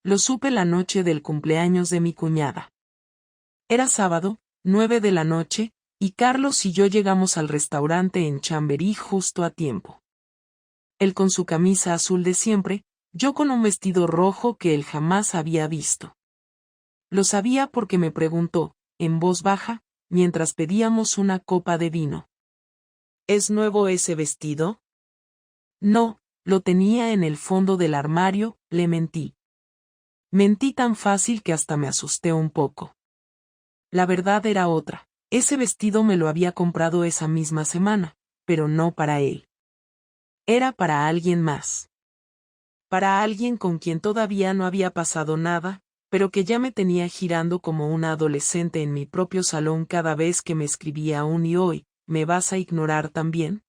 Lo supe la noche del cumpleaños de mi cuñada. Era sábado, 9 de la noche, y Carlos y yo llegamos al restaurante en Chamberí justo a tiempo. Él con su camisa azul de siempre, yo con un vestido rojo que él jamás había visto. Lo sabía porque me preguntó, en voz baja, mientras pedíamos una copa de vino. ¿Es nuevo ese vestido? No, lo tenía en el fondo del armario, le mentí. Mentí tan fácil que hasta me asusté un poco. La verdad era otra. Ese vestido me lo había comprado esa misma semana, pero no para él. Era para alguien más. Para alguien con quien todavía no había pasado nada, pero que ya me tenía girando como una adolescente en mi propio salón cada vez que me escribía un y hoy, ¿me vas a ignorar también?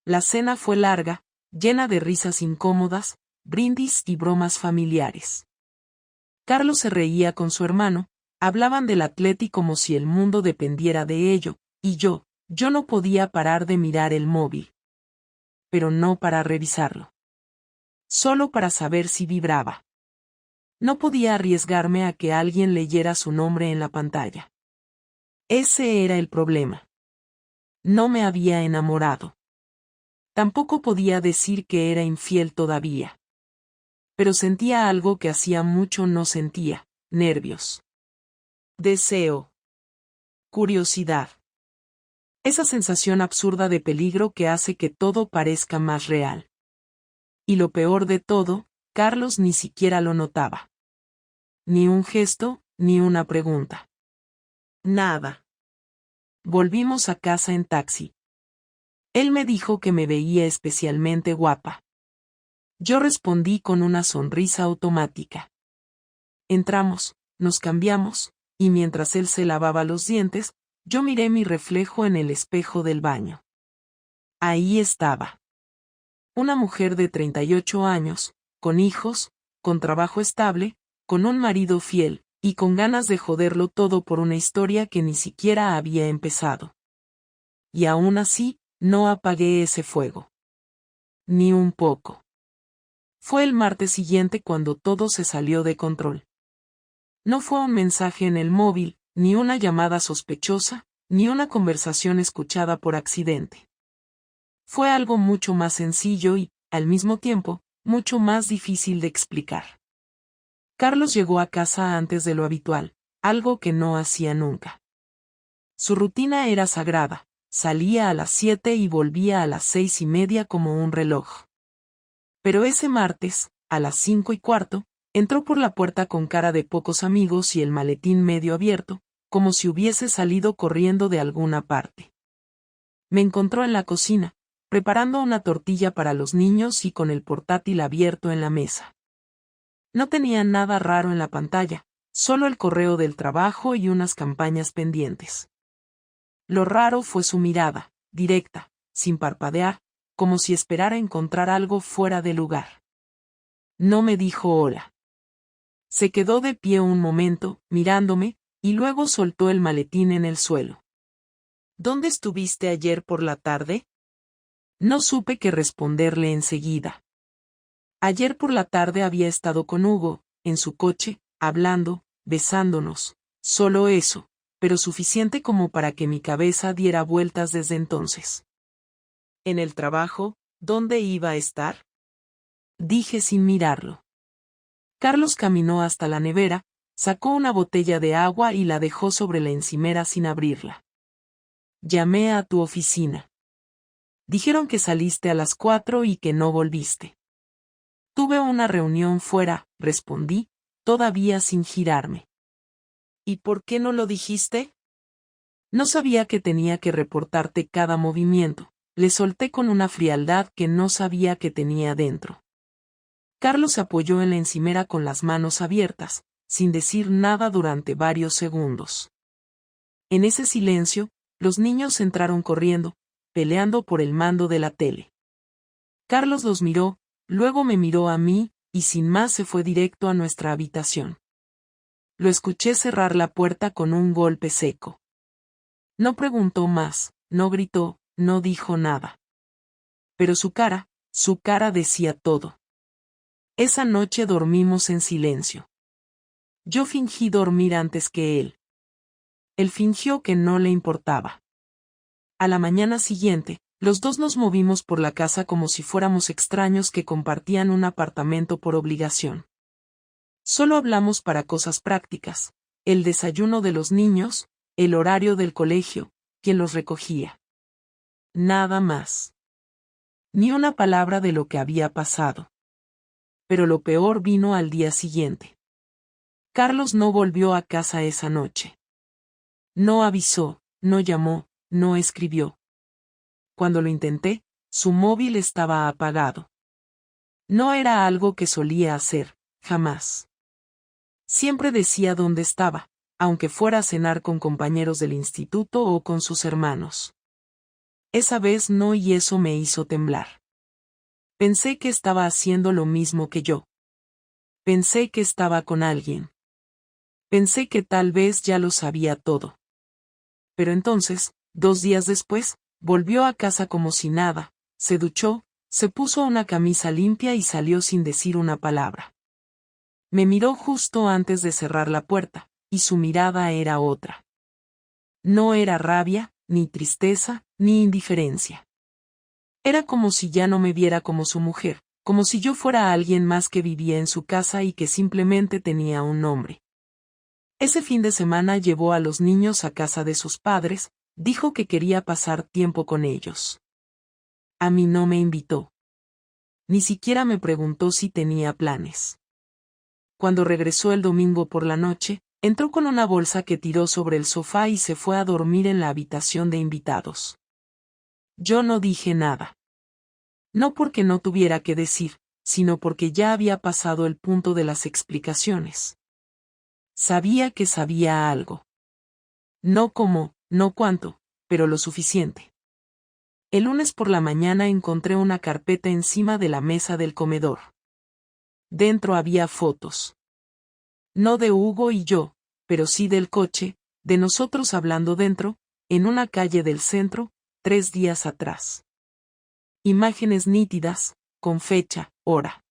La cena fue larga, llena de risas incómodas, brindis y bromas familiares. Carlos se reía con su hermano, hablaban del Atleti como si el mundo dependiera de ello, y yo no podía parar de mirar el móvil. Pero no para revisarlo. Solo para saber si vibraba. No podía arriesgarme a que alguien leyera su nombre en la pantalla. Ese era el problema. No me había enamorado. Tampoco podía decir que era infiel todavía. Pero sentía algo que hacía mucho no sentía, nervios. Deseo. Curiosidad. Esa sensación absurda de peligro que hace que todo parezca más real. Y lo peor de todo, Carlos ni siquiera lo notaba. Ni un gesto, ni una pregunta. Nada. Volvimos a casa en taxi. Él me dijo que me veía especialmente guapa. Yo respondí con una sonrisa automática. Entramos, nos cambiamos, y mientras él se lavaba los dientes, yo miré mi reflejo en el espejo del baño. Ahí estaba. Una mujer de 38 años, con hijos, con trabajo estable, con un marido fiel, y con ganas de joderlo todo por una historia que ni siquiera había empezado. Y aún así, no apagué ese fuego. Ni un poco. Fue el martes siguiente cuando todo se salió de control. No fue un mensaje en el móvil, ni una llamada sospechosa, ni una conversación escuchada por accidente. Fue algo mucho más sencillo y, al mismo tiempo, mucho más difícil de explicar. Carlos llegó a casa antes de lo habitual, algo que no hacía nunca. Su rutina era sagrada, salía a las 7 y volvía a las 6:30 como un reloj. Pero ese martes, a las 5:15, entró por la puerta con cara de pocos amigos y el maletín medio abierto, como si hubiese salido corriendo de alguna parte. Me encontró en la cocina, preparando una tortilla para los niños y con el portátil abierto en la mesa. No tenía nada raro en la pantalla, solo el correo del trabajo y unas campañas pendientes. Lo raro fue su mirada, directa, sin parpadear, como si esperara encontrar algo fuera de lugar. No me dijo hola. Se quedó de pie un momento, mirándome, y luego soltó el maletín en el suelo. ¿Dónde estuviste ayer por la tarde? No supe qué responderle enseguida. Ayer por la tarde había estado con Hugo, en su coche, hablando, besándonos, solo eso, pero suficiente como para que mi cabeza diera vueltas desde entonces. ¿En el trabajo, dónde iba a estar? Dije sin mirarlo. Carlos caminó hasta la nevera, sacó una botella de agua y la dejó sobre la encimera sin abrirla. Llamé a tu oficina. Dijeron que saliste a las 4 y que no volviste. Tuve una reunión fuera, respondí, todavía sin girarme. ¿Y por qué no lo dijiste? No sabía que tenía que reportarte cada movimiento, le solté con una frialdad que no sabía que tenía dentro. Carlos se apoyó en la encimera con las manos abiertas, sin decir nada durante varios segundos. En ese silencio, los niños entraron corriendo, peleando por el mando de la tele. Carlos los miró, luego me miró a mí, y sin más se fue directo a nuestra habitación. Lo escuché cerrar la puerta con un golpe seco. No preguntó más, no gritó, no dijo nada. Pero su cara decía todo. Esa noche dormimos en silencio. Yo fingí dormir antes que él. Él fingió que no le importaba. A la mañana siguiente, los dos nos movimos por la casa como si fuéramos extraños que compartían un apartamento por obligación. Solo hablamos para cosas prácticas, el desayuno de los niños, el horario del colegio, quién los recogía. Nada más. Ni una palabra de lo que había pasado. Pero lo peor vino al día siguiente. Carlos no volvió a casa esa noche. No avisó, no llamó, no escribió. Cuando lo intenté, su móvil estaba apagado. No era algo que solía hacer, jamás. Siempre decía dónde estaba, aunque fuera a cenar con compañeros del instituto o con sus hermanos. Esa vez no, y eso me hizo temblar. Pensé que estaba haciendo lo mismo que yo. Pensé que estaba con alguien. Pensé que tal vez ya lo sabía todo. Pero entonces, 2 días después, volvió a casa como si nada, se duchó, se puso una camisa limpia y salió sin decir una palabra. Me miró justo antes de cerrar la puerta, y su mirada era otra. No era rabia, ni tristeza, ni indiferencia. Era como si ya no me viera como su mujer, como si yo fuera alguien más que vivía en su casa y que simplemente tenía un nombre. Ese fin de semana llevó a los niños a casa de sus padres, dijo que quería pasar tiempo con ellos. A mí no me invitó. Ni siquiera me preguntó si tenía planes. Cuando regresó el domingo por la noche, entró con una bolsa que tiró sobre el sofá y se fue a dormir en la habitación de invitados. Yo no dije nada. No porque no tuviera que decir, sino porque ya había pasado el punto de las explicaciones. Sabía que sabía algo. No cómo, no cuánto, pero lo suficiente. El lunes por la mañana encontré una carpeta encima de la mesa del comedor. Dentro había fotos. No de Hugo y yo, pero sí del coche, de nosotros hablando dentro, en una calle del centro, 3 días atrás. Imágenes nítidas, con fecha, hora.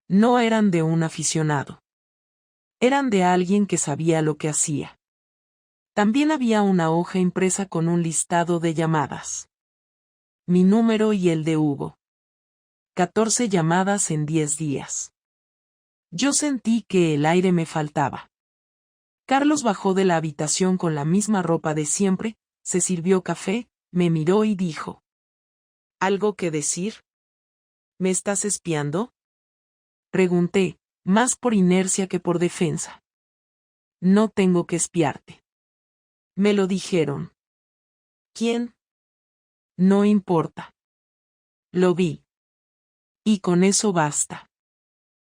No eran de un aficionado. Eran de alguien que sabía lo que hacía. También había una hoja impresa con un listado de llamadas. Mi número y el de Hugo. 14 llamadas en 10 días. Yo sentí que el aire me faltaba. Carlos bajó de la habitación con la misma ropa de siempre, se sirvió café, me miró y dijo: ¿Algo que decir? ¿Me estás espiando? Pregunté, más por inercia que por defensa. No tengo que espiarte. Me lo dijeron. ¿Quién? No importa. Lo vi. Y con eso basta.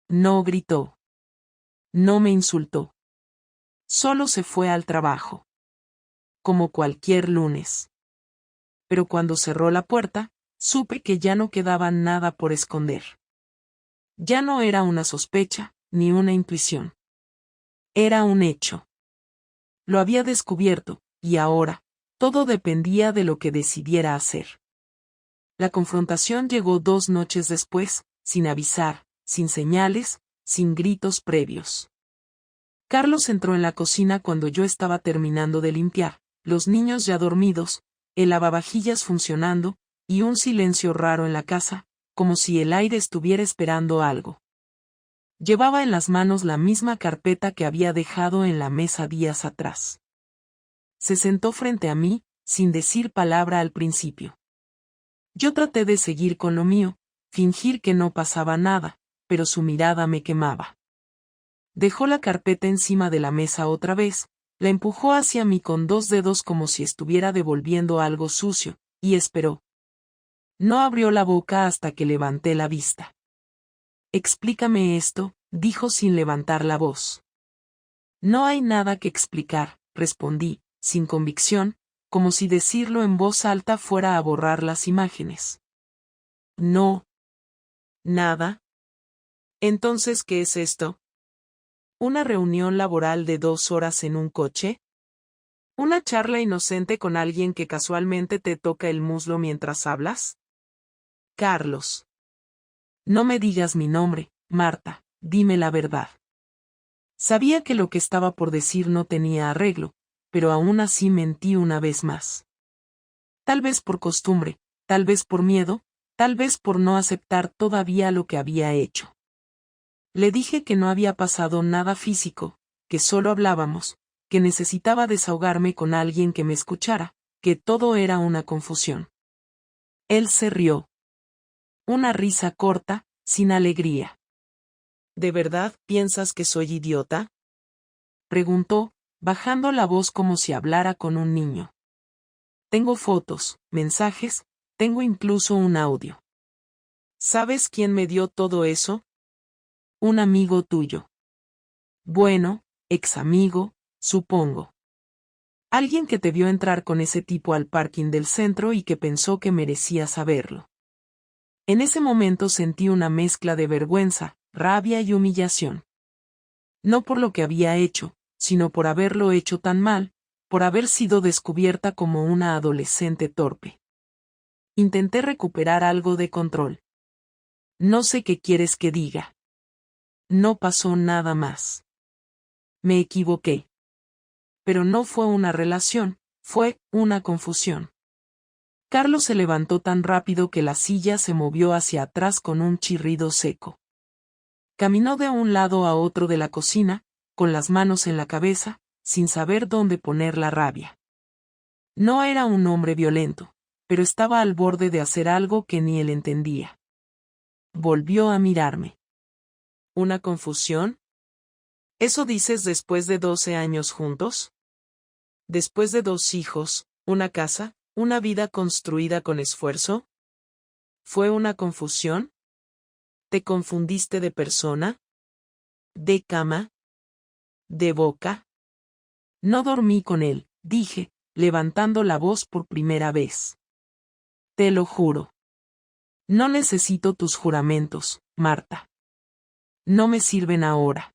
No gritó. No me insultó. Solo se fue al trabajo. Como cualquier lunes. Pero cuando cerró la puerta, supe que ya no quedaba nada por esconder. Ya no era una sospecha, ni una intuición. Era un hecho. Lo había descubierto, y ahora, todo dependía de lo que decidiera hacer. La confrontación llegó 2 noches después, sin avisar, sin señales, sin gritos previos. Carlos entró en la cocina cuando yo estaba terminando de limpiar, los niños ya dormidos, el lavavajillas funcionando, y un silencio raro en la casa, como si el aire estuviera esperando algo. Llevaba en las manos la misma carpeta que había dejado en la mesa días atrás. Se sentó frente a mí, sin decir palabra al principio. Yo traté de seguir con lo mío, fingir que no pasaba nada, pero su mirada me quemaba. Dejó la carpeta encima de la mesa otra vez, la empujó hacia mí con 2 dedos como si estuviera devolviendo algo sucio, y esperó. No abrió la boca hasta que levanté la vista. Explícame esto, dijo sin levantar la voz. No hay nada que explicar, respondí, sin convicción, como si decirlo en voz alta fuera a borrar las imágenes. No. ¿Nada? Entonces, ¿qué es esto? ¿Una reunión laboral de 2 horas en un coche? ¿Una charla inocente con alguien que casualmente te toca el muslo mientras hablas? Carlos. No me digas mi nombre, Marta, dime la verdad. Sabía que lo que estaba por decir no tenía arreglo, pero aún así mentí una vez más. Tal vez por costumbre, tal vez por miedo, tal vez por no aceptar todavía lo que había hecho. Le dije que no había pasado nada físico, que solo hablábamos, que necesitaba desahogarme con alguien que me escuchara, que todo era una confusión. Él se rió. Una risa corta, sin alegría. ¿De verdad piensas que soy idiota?, preguntó, bajando la voz como si hablara con un niño. Tengo fotos, mensajes, tengo incluso un audio. ¿Sabes quién me dio todo eso? Un amigo tuyo. Bueno, ex amigo, supongo. Alguien que te vio entrar con ese tipo al parking del centro y que pensó que merecía saberlo. En ese momento sentí una mezcla de vergüenza, rabia y humillación. No por lo que había hecho, sino por haberlo hecho tan mal, por haber sido descubierta como una adolescente torpe. Intenté recuperar algo de control. No sé qué quieres que diga. No pasó nada más. Me equivoqué. Pero no fue una relación, fue una confusión. Carlos se levantó tan rápido que la silla se movió hacia atrás con un chirrido seco. Caminó de un lado a otro de la cocina, con las manos en la cabeza, sin saber dónde poner la rabia. No era un hombre violento, pero estaba al borde de hacer algo que ni él entendía. Volvió a mirarme. ¿Una confusión? ¿Eso dices después de 12 años juntos? ¿Después de 2 hijos, una casa, una vida construida con esfuerzo? ¿Fue una confusión? ¿Te confundiste de persona? ¿De cama? ¿De boca? No dormí con él, dije, levantando la voz por primera vez. Te lo juro. No necesito tus juramentos, Marta. No me sirven ahora.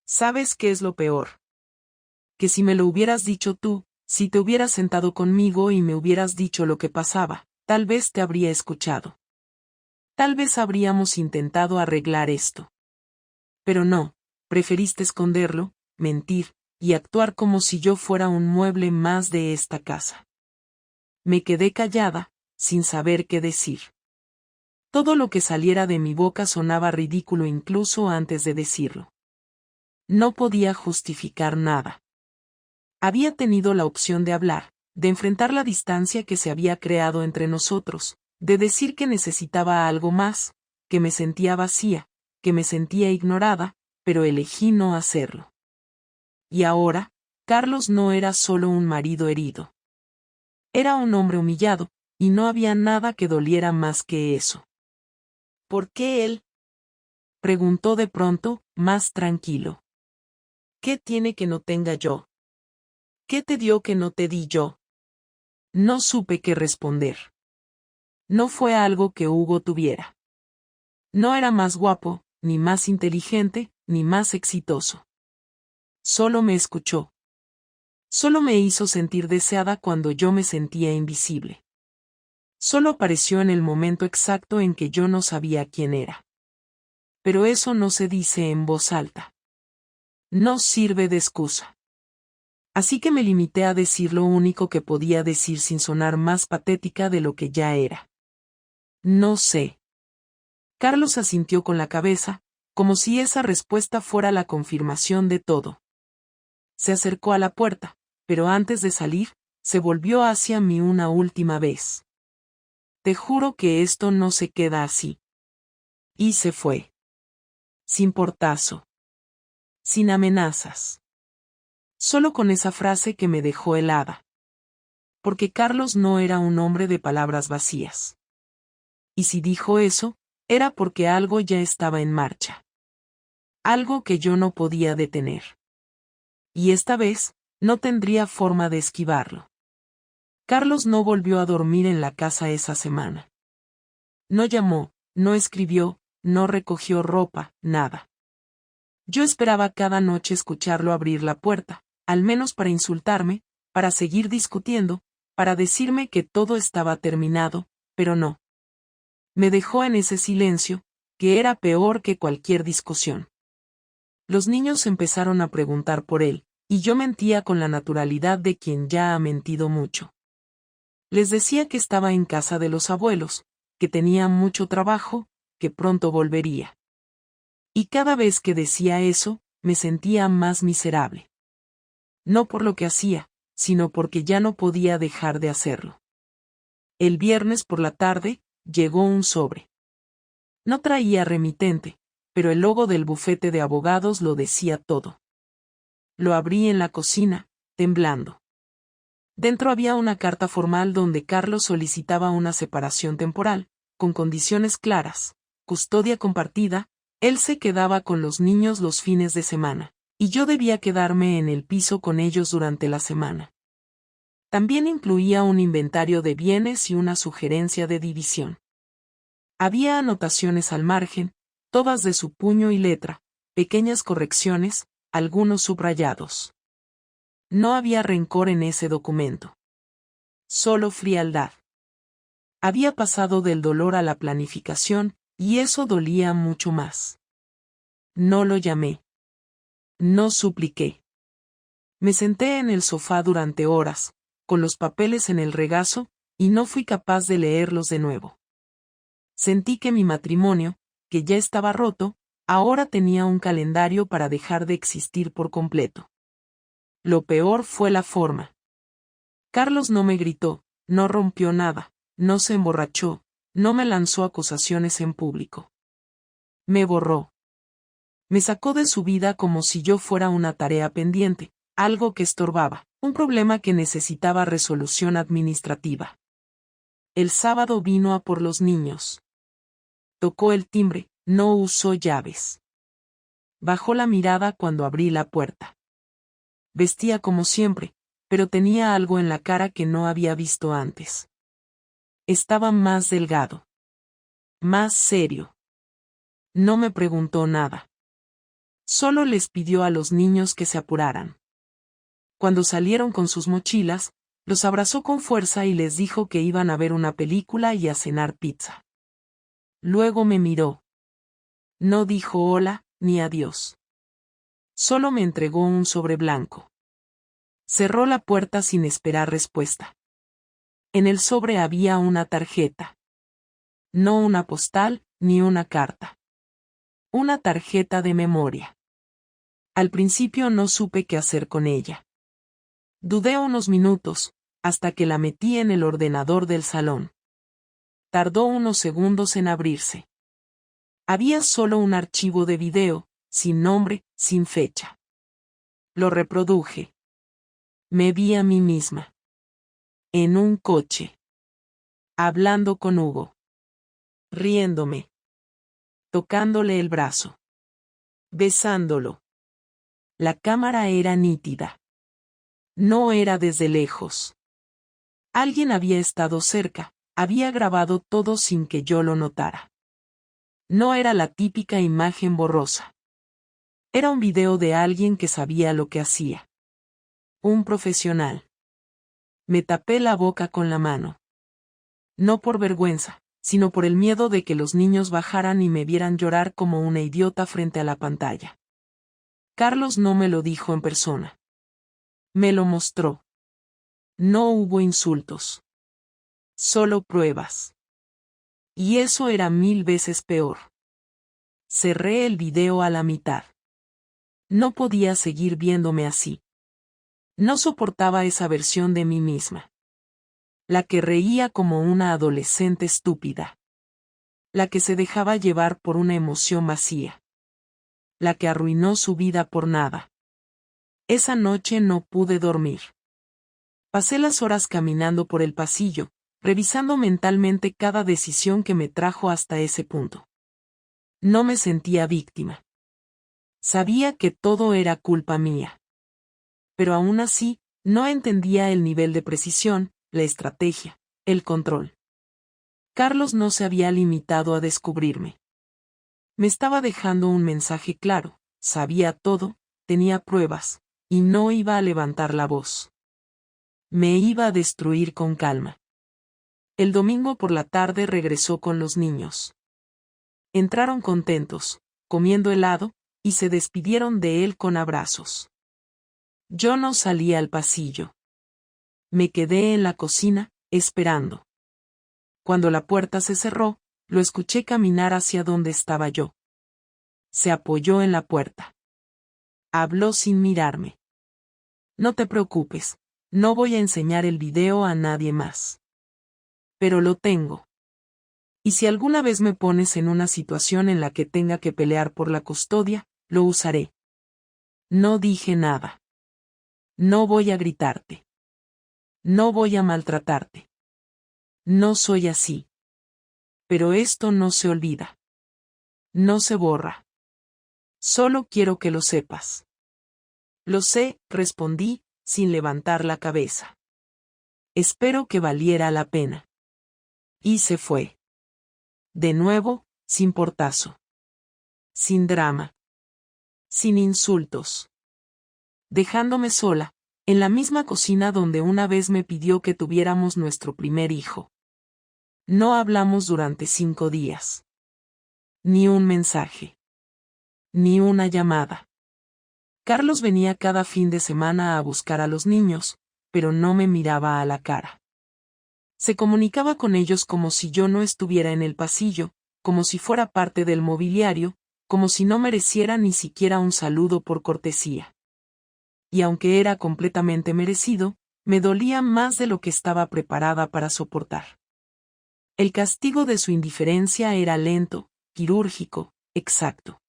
¿Sabes qué es lo peor? Que si me lo hubieras dicho tú, si te hubieras sentado conmigo y me hubieras dicho lo que pasaba, tal vez te habría escuchado. Tal vez habríamos intentado arreglar esto. Pero no, preferiste esconderlo, mentir, y actuar como si yo fuera un mueble más de esta casa. Me quedé callada, sin saber qué decir. Todo lo que saliera de mi boca sonaba ridículo incluso antes de decirlo. No podía justificar nada. Había tenido la opción de hablar, de enfrentar la distancia que se había creado entre nosotros, de decir que necesitaba algo más, que me sentía vacía, que me sentía ignorada, pero elegí no hacerlo. Y ahora, Carlos no era solo un marido herido. Era un hombre humillado, y no había nada que doliera más que eso. ¿Por qué él?, preguntó de pronto, más tranquilo. ¿Qué tiene que no tenga yo? ¿Qué te dio que no te di yo? No supe qué responder. No fue algo que Hugo tuviera. No era más guapo, ni más inteligente, ni más exitoso. Solo me escuchó. Solo me hizo sentir deseada cuando yo me sentía invisible. Solo apareció en el momento exacto en que yo no sabía quién era. Pero eso no se dice en voz alta. No sirve de excusa. Así que me limité a decir lo único que podía decir sin sonar más patética de lo que ya era. No sé. Carlos asintió con la cabeza, como si esa respuesta fuera la confirmación de todo. Se acercó a la puerta, pero antes de salir, se volvió hacia mí una última vez. Te juro que esto no se queda así. Y se fue. Sin portazo. Sin amenazas. Solo con esa frase que me dejó helada. Porque Carlos no era un hombre de palabras vacías. Y si dijo eso, era porque algo ya estaba en marcha. Algo que yo no podía detener. Y esta vez, no tendría forma de esquivarlo. Carlos no volvió a dormir en la casa esa semana. No llamó, no escribió, no recogió ropa, nada. Yo esperaba cada noche escucharlo abrir la puerta, al menos para insultarme, para seguir discutiendo, para decirme que todo estaba terminado, pero no. Me dejó en ese silencio, que era peor que cualquier discusión. Los niños empezaron a preguntar por él, y yo mentía con la naturalidad de quien ya ha mentido mucho. Les decía que estaba en casa de los abuelos, que tenía mucho trabajo, que pronto volvería. Y cada vez que decía eso, me sentía más miserable. No por lo que hacía, sino porque ya no podía dejar de hacerlo. El viernes por la tarde, llegó un sobre. No traía remitente, pero el logo del bufete de abogados lo decía todo. Lo abrí en la cocina, temblando. Dentro había una carta formal donde Carlos solicitaba una separación temporal, con condiciones claras, custodia compartida, él se quedaba con los niños los fines de semana, y yo debía quedarme en el piso con ellos durante la semana. También incluía un inventario de bienes y una sugerencia de división. Había anotaciones al margen, todas de su puño y letra, pequeñas correcciones, algunos subrayados. No había rencor en ese documento. Solo frialdad. Había pasado del dolor a la planificación, y eso dolía mucho más. No lo llamé. No supliqué. Me senté en el sofá durante horas, con los papeles en el regazo, y no fui capaz de leerlos de nuevo. Sentí que mi matrimonio, que ya estaba roto, ahora tenía un calendario para dejar de existir por completo. Lo peor fue la forma. Carlos no me gritó, no rompió nada, no se emborrachó, no me lanzó acusaciones en público. Me borró. Me sacó de su vida como si yo fuera una tarea pendiente, algo que estorbaba, un problema que necesitaba resolución administrativa. El sábado vino a por los niños. Tocó el timbre, no usó llaves. Bajó la mirada cuando abrí la puerta. Vestía como siempre, pero tenía algo en la cara que no había visto antes. Estaba más delgado. Más serio. No me preguntó nada. Solo les pidió a los niños que se apuraran. Cuando salieron con sus mochilas, los abrazó con fuerza y les dijo que iban a ver una película y a cenar pizza. Luego me miró. No dijo hola, ni adiós. Solo me entregó un sobre blanco. Cerró la puerta sin esperar respuesta. En el sobre había una tarjeta. No una postal, ni una carta. Una tarjeta de memoria. Al principio no supe qué hacer con ella. Dudé unos minutos, hasta que la metí en el ordenador del salón. Tardó unos segundos en abrirse. Había solo un archivo de video, sin nombre, sin fecha. Lo reproduje. Me vi a mí misma. En un coche. Hablando con Hugo. Riéndome. Tocándole el brazo. Besándolo. La cámara era nítida. No era desde lejos. Alguien había estado cerca, había grabado todo sin que yo lo notara. No era la típica imagen borrosa. Era un video de alguien que sabía lo que hacía. Un profesional. Me tapé la boca con la mano. No por vergüenza, sino por el miedo de que los niños bajaran y me vieran llorar como una idiota frente a la pantalla. Carlos no me lo dijo en persona. Me lo mostró. No hubo insultos. Solo pruebas. Y eso era 1000 veces peor. Cerré el video a la mitad. No podía seguir viéndome así. No soportaba esa versión de mí misma. La que reía como una adolescente estúpida. La que se dejaba llevar por una emoción vacía. La que arruinó su vida por nada. Esa noche no pude dormir. Pasé las horas caminando por el pasillo, revisando mentalmente cada decisión que me trajo hasta ese punto. No me sentía víctima. Sabía que todo era culpa mía. Pero aún así, no entendía el nivel de precisión, la estrategia, el control. Carlos no se había limitado a descubrirme. Me estaba dejando un mensaje claro, sabía todo, tenía pruebas, y no iba a levantar la voz. Me iba a destruir con calma. El domingo por la tarde regresó con los niños. Entraron contentos, comiendo helado, y se despidieron de él con abrazos. Yo no salí al pasillo. Me quedé en la cocina, esperando. Cuando la puerta se cerró, lo escuché caminar hacia donde estaba yo. Se apoyó en la puerta. Habló sin mirarme. No te preocupes, no voy a enseñar el video a nadie más. Pero lo tengo. Y si alguna vez me pones en una situación en la que tenga que pelear por la custodia, lo usaré. No dije nada. No voy a gritarte. No voy a maltratarte. No soy así. Pero esto no se olvida. No se borra. Solo quiero que lo sepas. Lo sé, respondí, sin levantar la cabeza. Espero que valiera la pena. Y se fue. De nuevo, sin portazo. Sin drama. Sin insultos. Dejándome sola, en la misma cocina donde una vez me pidió que tuviéramos nuestro primer hijo. No hablamos durante 5 días. Ni un mensaje. Ni una llamada. Carlos venía cada fin de semana a buscar a los niños, pero no me miraba a la cara. Se comunicaba con ellos como si yo no estuviera en el pasillo, como si fuera parte del mobiliario, como si no mereciera ni siquiera un saludo por cortesía. Y aunque era completamente merecido, me dolía más de lo que estaba preparada para soportar. El castigo de su indiferencia era lento, quirúrgico, exacto.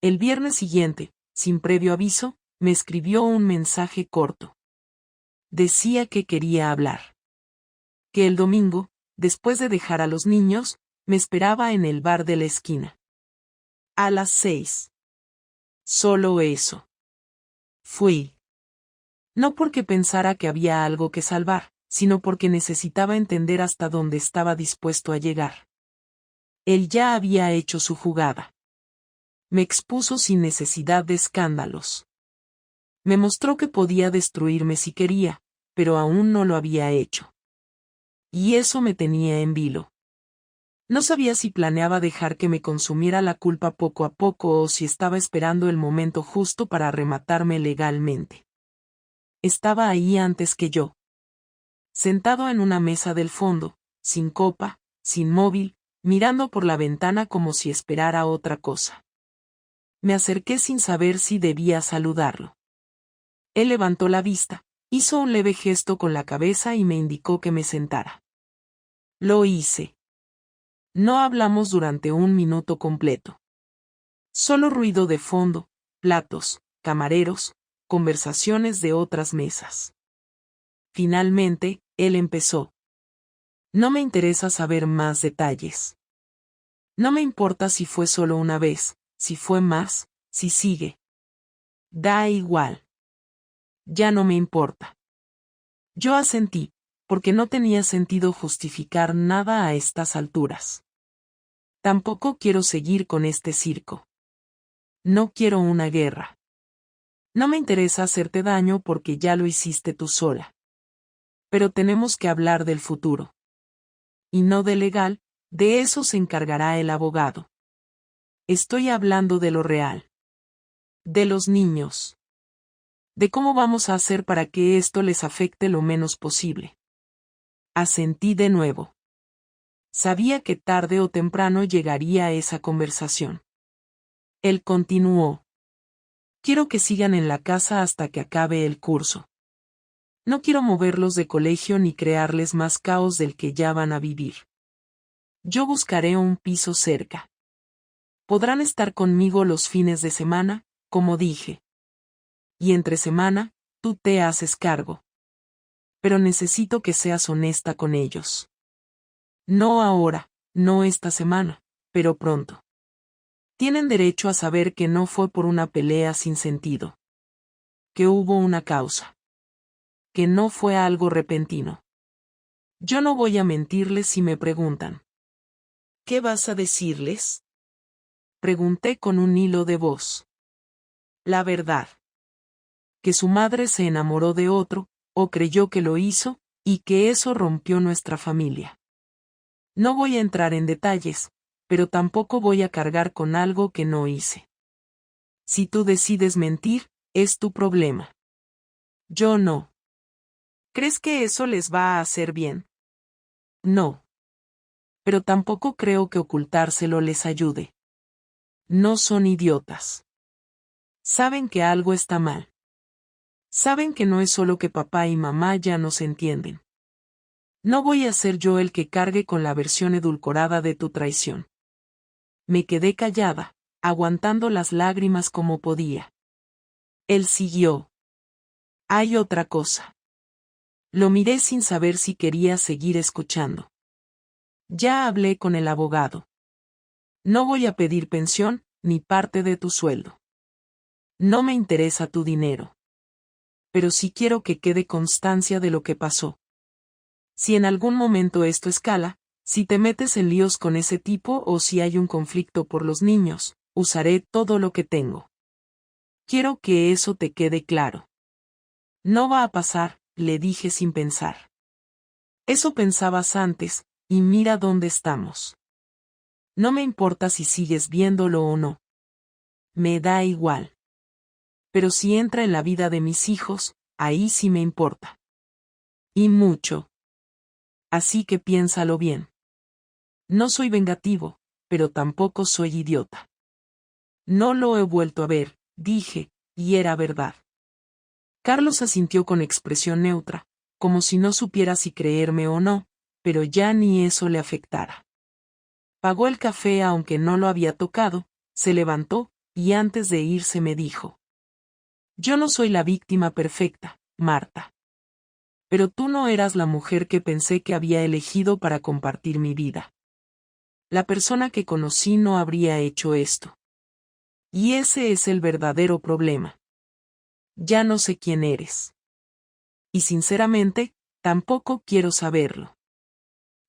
El viernes siguiente, sin previo aviso, me escribió un mensaje corto. Decía que quería hablar. Que el domingo, después de dejar a los niños, me esperaba en el bar de la esquina. A las 6. Solo eso. Fui. No porque pensara que había algo que salvar, sino porque necesitaba entender hasta dónde estaba dispuesto a llegar. Él ya había hecho su jugada. Me expuso sin necesidad de escándalos. Me mostró que podía destruirme si quería, pero aún no lo había hecho. Y eso me tenía en vilo. No sabía si planeaba dejar que me consumiera la culpa poco a poco o si estaba esperando el momento justo para rematarme legalmente. Estaba ahí antes que yo. Sentado en una mesa del fondo, sin copa, sin móvil, mirando por la ventana como si esperara otra cosa. Me acerqué sin saber si debía saludarlo. Él levantó la vista, hizo un leve gesto con la cabeza y me indicó que me sentara. Lo hice. No hablamos durante 1 minuto completo. Solo ruido de fondo, platos, camareros, conversaciones de otras mesas. Finalmente, él empezó. No me interesa saber más detalles. No me importa si fue solo una vez, si fue más, si sigue. Da igual. Ya no me importa. Yo asentí, porque no tenía sentido justificar nada a estas alturas. Tampoco quiero seguir con este circo. No quiero una guerra. No me interesa hacerte daño porque ya lo hiciste tú sola. Pero tenemos que hablar del futuro. Y no de legal, de eso se encargará el abogado. Estoy hablando de lo real. De los niños. De cómo vamos a hacer para que esto les afecte lo menos posible. Asentí de nuevo. Sabía que tarde o temprano llegaría esa conversación. Él continuó. Quiero que sigan en la casa hasta que acabe el curso. No quiero moverlos de colegio ni crearles más caos del que ya van a vivir. Yo buscaré un piso cerca. Podrán estar conmigo los fines de semana, como dije. Y entre semana, tú te haces cargo. Pero necesito que seas honesta con ellos. No ahora, no esta semana, pero pronto. Tienen derecho a saber que no fue por una pelea sin sentido. Que hubo una causa. Que no fue algo repentino. Yo no voy a mentirles si me preguntan. ¿Qué vas a decirles? Pregunté con un hilo de voz. La verdad. Que su madre se enamoró de otro, o creyó que lo hizo, y que eso rompió nuestra familia. No voy a entrar en detalles, pero tampoco voy a cargar con algo que no hice. Si tú decides mentir, es tu problema. Yo no. ¿Crees que eso les va a hacer bien? No. Pero tampoco creo que ocultárselo les ayude. No son idiotas. Saben que algo está mal. Saben que no es solo que papá y mamá ya no se entienden. No voy a ser yo el que cargue con la versión edulcorada de tu traición. Me quedé callada, aguantando las lágrimas como podía. Él siguió. Hay otra cosa. Lo miré sin saber si quería seguir escuchando. Ya hablé con el abogado. No voy a pedir pensión, ni parte de tu sueldo. No me interesa tu dinero. Pero sí quiero que quede constancia de lo que pasó. Si en algún momento esto escala, si te metes en líos con ese tipo o si hay un conflicto por los niños, usaré todo lo que tengo. Quiero que eso te quede claro. No va a pasar, le dije sin pensar. Eso pensabas antes, y mira dónde estamos. No me importa si sigues viéndolo o no. Me da igual. Pero si entra en la vida de mis hijos, ahí sí me importa. Y mucho. Así que piénsalo bien. No soy vengativo, pero tampoco soy idiota. No lo he vuelto a ver, dije, y era verdad. Carlos asintió con expresión neutra, como si no supiera si creerme o no, pero ya ni eso le afectara. Pagó el café aunque no lo había tocado, se levantó, y antes de irse me dijo: Yo no soy la víctima perfecta, Marta. Pero tú no eras la mujer que pensé que había elegido para compartir mi vida. La persona que conocí no habría hecho esto. Y ese es el verdadero problema. Ya no sé quién eres. Y sinceramente, tampoco quiero saberlo.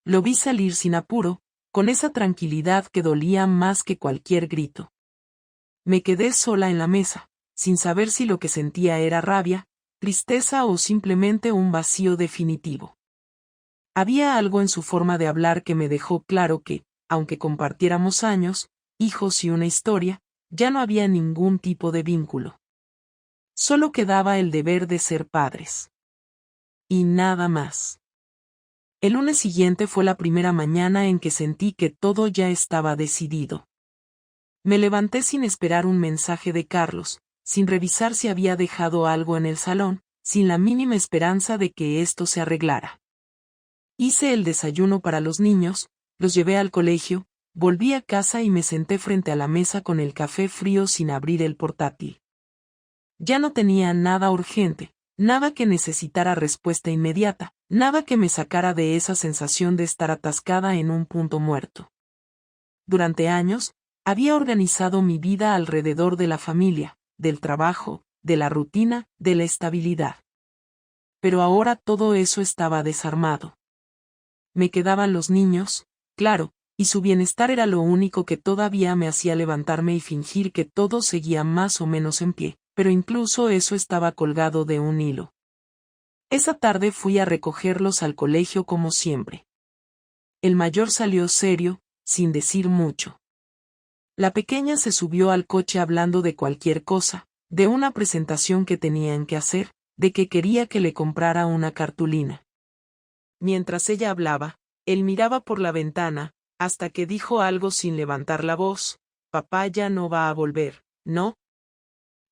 Lo vi salir sin apuro, con esa tranquilidad que dolía más que cualquier grito. Me quedé sola en la mesa, sin saber si lo que sentía era rabia, tristeza o simplemente un vacío definitivo. Había algo en su forma de hablar que me dejó claro que, aunque compartiéramos años, hijos y una historia, ya no había ningún tipo de vínculo. Solo quedaba el deber de ser padres. Y nada más. El lunes siguiente fue la primera mañana en que sentí que todo ya estaba decidido. Me levanté sin esperar un mensaje de Carlos, sin revisar si había dejado algo en el salón, sin la mínima esperanza de que esto se arreglara. Hice el desayuno para los niños, los llevé al colegio, volví a casa y me senté frente a la mesa con el café frío sin abrir el portátil. Ya no tenía nada urgente, nada que necesitara respuesta inmediata, nada que me sacara de esa sensación de estar atascada en un punto muerto. Durante años, había organizado mi vida alrededor de la familia, del trabajo, de la rutina, de la estabilidad. Pero ahora todo eso estaba desarmado. Me quedaban los niños, claro, y su bienestar era lo único que todavía me hacía levantarme y fingir que todo seguía más o menos en pie, pero incluso eso estaba colgado de un hilo. Esa tarde fui a recogerlos al colegio como siempre. El mayor salió serio, sin decir mucho. La pequeña se subió al coche hablando de cualquier cosa, de una presentación que tenían que hacer, de que quería que le comprara una cartulina. Mientras ella hablaba, él miraba por la ventana, hasta que dijo algo sin levantar la voz: «Papá ya no va a volver, ¿no?».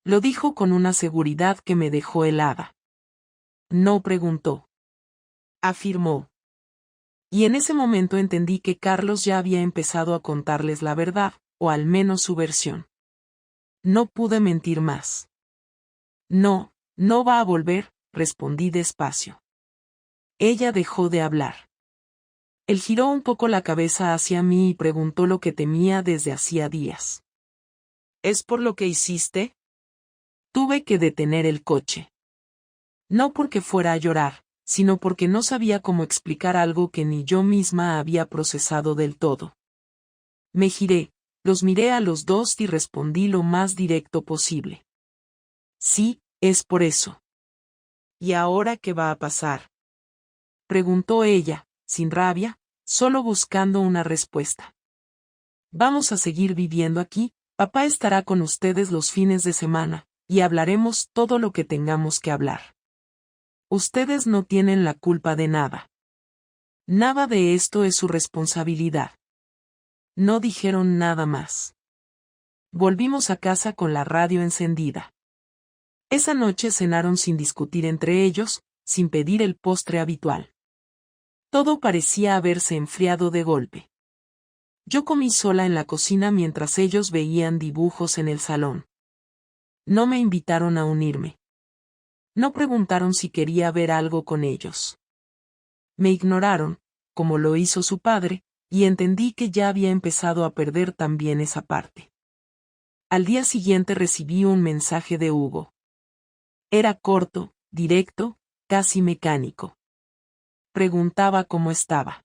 Lo dijo con una seguridad que me dejó helada. No preguntó. Afirmó. Y en ese momento entendí que Carlos ya había empezado a contarles la verdad, o al menos su versión. No pude mentir más. No, no va a volver, respondí despacio. Ella dejó de hablar. Él giró un poco la cabeza hacia mí y preguntó lo que temía desde hacía días. ¿Es por lo que hiciste? Tuve que detener el coche. No porque fuera a llorar, sino porque no sabía cómo explicar algo que ni yo misma había procesado del todo. Me giré, los miré a los dos y respondí lo más directo posible. Sí, es por eso. ¿Y ahora qué va a pasar?, preguntó ella, sin rabia, solo buscando una respuesta. Vamos a seguir viviendo aquí, papá estará con ustedes los fines de semana, y hablaremos todo lo que tengamos que hablar. Ustedes no tienen la culpa de nada. Nada de esto es su responsabilidad. No dijeron nada más. Volvimos a casa con la radio encendida. Esa noche cenaron sin discutir entre ellos, sin pedir el postre habitual. Todo parecía haberse enfriado de golpe. Yo comí sola en la cocina mientras ellos veían dibujos en el salón. No me invitaron a unirme. No preguntaron si quería ver algo con ellos. Me ignoraron, como lo hizo su padre, y entendí que ya había empezado a perder también esa parte. Al día siguiente recibí un mensaje de Hugo. Era corto, directo, casi mecánico. Preguntaba cómo estaba.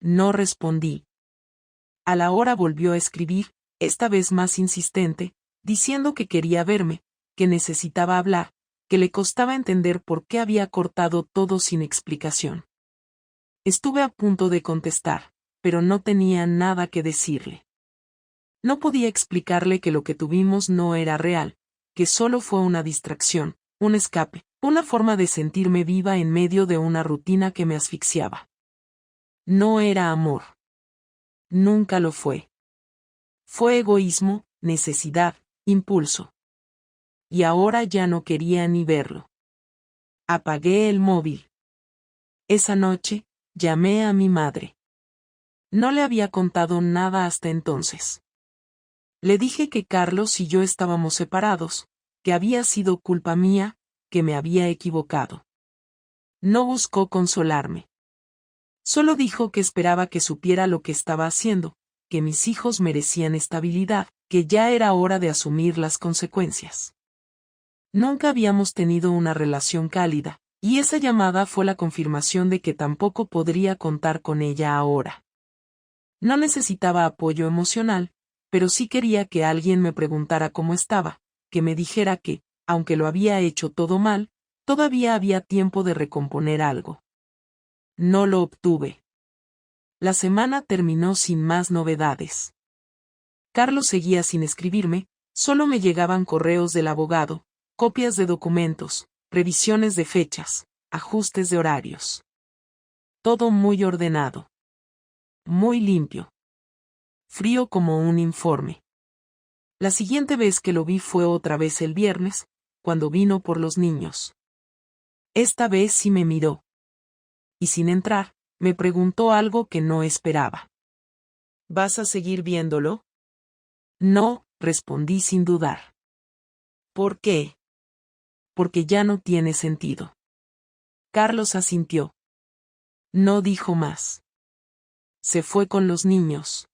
No respondí. A la hora volvió a escribir, esta vez más insistente, diciendo que quería verme, que necesitaba hablar, que le costaba entender por qué había cortado todo sin explicación. Estuve a punto de contestar, pero no tenía nada que decirle. No podía explicarle que lo que tuvimos no era real, que solo fue una distracción, un escape, una forma de sentirme viva en medio de una rutina que me asfixiaba. No era amor. Nunca lo fue. Fue egoísmo, necesidad, impulso. Y ahora ya no quería ni verlo. Apagué el móvil. Esa noche, llamé a mi madre. No le había contado nada hasta entonces. Le dije que Carlos y yo estábamos separados, que había sido culpa mía, que me había equivocado. No buscó consolarme. Solo dijo que esperaba que supiera lo que estaba haciendo, que mis hijos merecían estabilidad, que ya era hora de asumir las consecuencias. Nunca habíamos tenido una relación cálida, y esa llamada fue la confirmación de que tampoco podría contar con ella ahora. No necesitaba apoyo emocional, pero sí quería que alguien me preguntara cómo estaba, que me dijera que, aunque lo había hecho todo mal, todavía había tiempo de recomponer algo. No lo obtuve. La semana terminó sin más novedades. Carlos seguía sin escribirme, solo me llegaban correos del abogado, copias de documentos, revisiones de fechas, ajustes de horarios. Todo muy ordenado. Muy limpio. Frío como un informe. La siguiente vez que lo vi fue otra vez el viernes, cuando vino por los niños. Esta vez sí me miró. Y sin entrar, me preguntó algo que no esperaba. ¿Vas a seguir viéndolo? No, respondí sin dudar. ¿Por qué? Porque ya no tiene sentido. Carlos asintió. No dijo más. Se fue con los niños.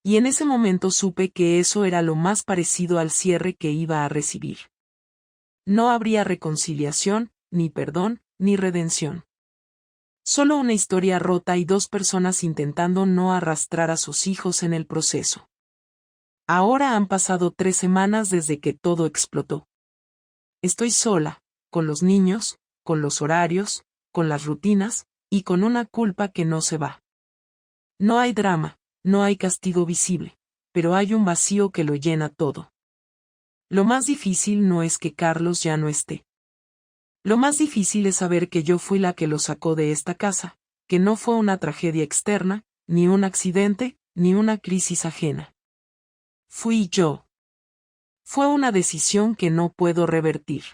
Y en ese momento supe que eso era lo más parecido al cierre que iba a recibir. No habría reconciliación, ni perdón, ni redención. Solo una historia rota y dos personas intentando no arrastrar a sus hijos en el proceso. Ahora han pasado 3 semanas desde que todo explotó. Estoy sola, con los niños, con los horarios, con las rutinas, y con una culpa que no se va. No hay drama, no hay castigo visible, pero hay un vacío que lo llena todo. Lo más difícil no es que Carlos ya no esté. Lo más difícil es saber que yo fui la que lo sacó de esta casa, que no fue una tragedia externa, ni un accidente, ni una crisis ajena. Fui yo. Fue una decisión que no puedo revertir.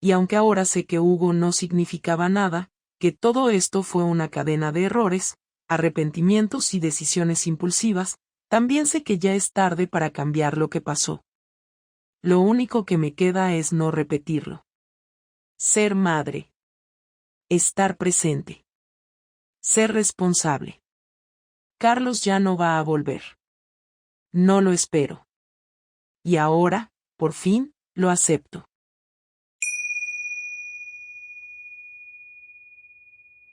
Y aunque ahora sé que Hugo no significaba nada, que todo esto fue una cadena de errores, arrepentimientos y decisiones impulsivas, también sé que ya es tarde para cambiar lo que pasó. Lo único que me queda es no repetirlo. Ser madre. Estar presente. Ser responsable. Carlos ya no va a volver. No lo espero. Y ahora, por fin, lo acepto.